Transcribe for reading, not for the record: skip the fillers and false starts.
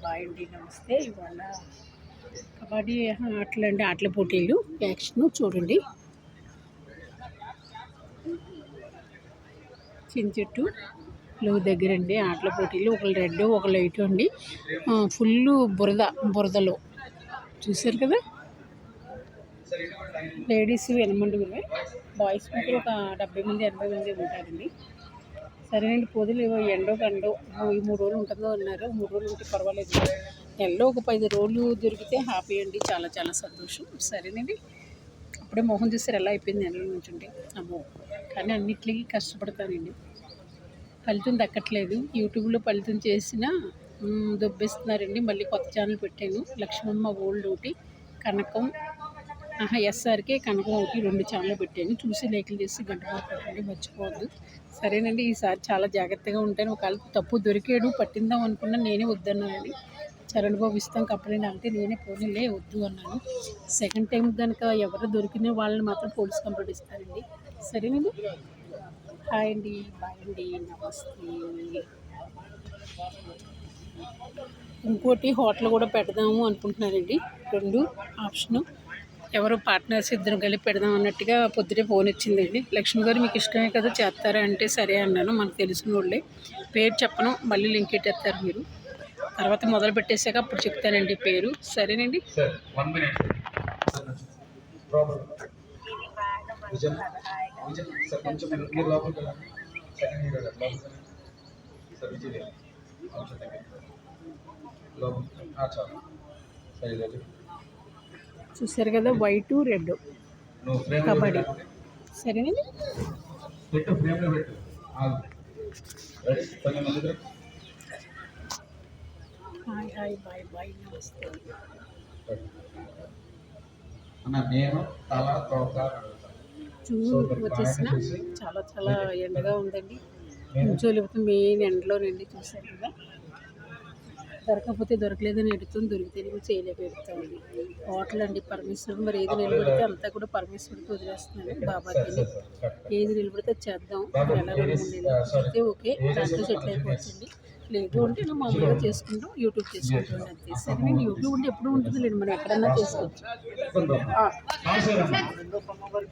Bye అండి నమస్తే. ఇవాళ కబడ్డీ ఆటలండి, ఆటల పోటీలు యాక్షన్ చూడండి. చించెట్టు దగ్గరండి ఆటల పోటీలు. ఒకళ్ళు రెడ్ ఒకళ్ళు వైట్ అండి. ఫుల్ బురదలో చూసారు కదా. లేడీస్ 8 మంది, బాయ్స్ మాత్రం ఒక 70 మంది 80 మంది ఉంటారండి. సరేనండి. పొదులు ఎండో కండో ఈ 3 రోజులు ఉంటుందో అన్నారు. 3 రోజులు ఉంటే పర్వాలేదు. నెలలో ఒక 10 రోజులు దొరికితే హ్యాపీ అండి. చాలా చాలా సంతోషం. సరేనండి. అప్పుడే మొహం చూసారు ఎలా అయిపోయింది నెలలో నుంచి ఉంటే. అమ్మో, కానీ అన్నిటికీ కష్టపడతానండి. ఫలితం దక్కట్లేదు. యూట్యూబ్లో ఫలితం చేసినా దొబ్బేస్తున్నారండి. మళ్ళీ కొత్త ఛానల్ పెట్టాను. లక్ష్మమ్మ ఓల్డ్ ఒకటి, కనకం ఎస్ఆర్కే కనకం ఒకటి, 2 ఛానల్ పెట్టాను. చూసి లైకులు చేసి గంట పెట్టండి, మర్చిపోవద్దు. సరేనండి. ఈసారి చాలా జాగ్రత్తగా ఉంటాను. ఒకవేళ తప్పు దొరికాడు పట్టిందాం అనుకున్నా, నేనే వద్దన్నానండి. చరణ్ బాబు ఇస్తాం కంప్లైంట్ అంటే నేనే పోనీలే వద్దు అన్నాను. సెకండ్ టైం కనుక ఎవరు దొరికిన వాళ్ళని మాత్రం పోలీస్ కంప్లైంట్ ఇస్తానండి. సరేనండి. హాయ్ అండి, బాయ్ అండి, నమస్తే. ఇంకోటి హోటల్ కూడా పెడదాము అనుకుంటున్నానండి. 2 ఆప్షను. ఎవరో పార్ట్నర్స్ ఇద్దరు కలిపి పెడదాం అన్నట్టుగా పొద్దుటే ఫోన్ వచ్చిందండి. లక్ష్మి గారు మీకు ఇష్టమే కదా చేస్తారా అంటే సరే అన్నాను. మనకు తెలిసిన వాళ్ళే. పేరు చెప్పను, మళ్ళీ లింక్ ఎట్టేస్తారు మీరు. తర్వాత మొదలు పెట్టేశాక అప్పుడు చెప్తానండి పేరు. సరేనండి. చూసారు కదా, వైట్ రెడ్ కబడ్డీ. సరేనండి. హాయ్ బాయ్ బాయ్ నమస్తే. జూన్ వచ్చేసిన చాలా చాలా ఎండగా ఉందండి. కొంచెం లేకపోతే మెయిన్ ఎండలోనండి. చూసారు కదా. దొరకకపోతే దొరకలేదని ఎడుతుంది, దొరికితేనే కూడా చేయలేకపోతామండి. హోటల్ అండి పరమేశ్వరుడు. మరి ఏది నిలబడితే అంతా కూడా పరమేశ్వరుడికి వదిలేస్తున్నాను. బాబాకి ఏది నిలబడితే చేద్దాం. ఎలా అయితే ఓకే, దాంట్లో సెటిల్ అయిపోవచ్చండి. లేదు అంటే నువ్వు మామూలుగా చేసుకుంటాం, యూట్యూబ్ చేసుకుంటాం అంతే. సరే నేను యూట్యూబ్ ఉంటే ఎప్పుడు ఉంటుంది లేదు, మనం ఎక్కడన్నా చేసుకోవచ్చు.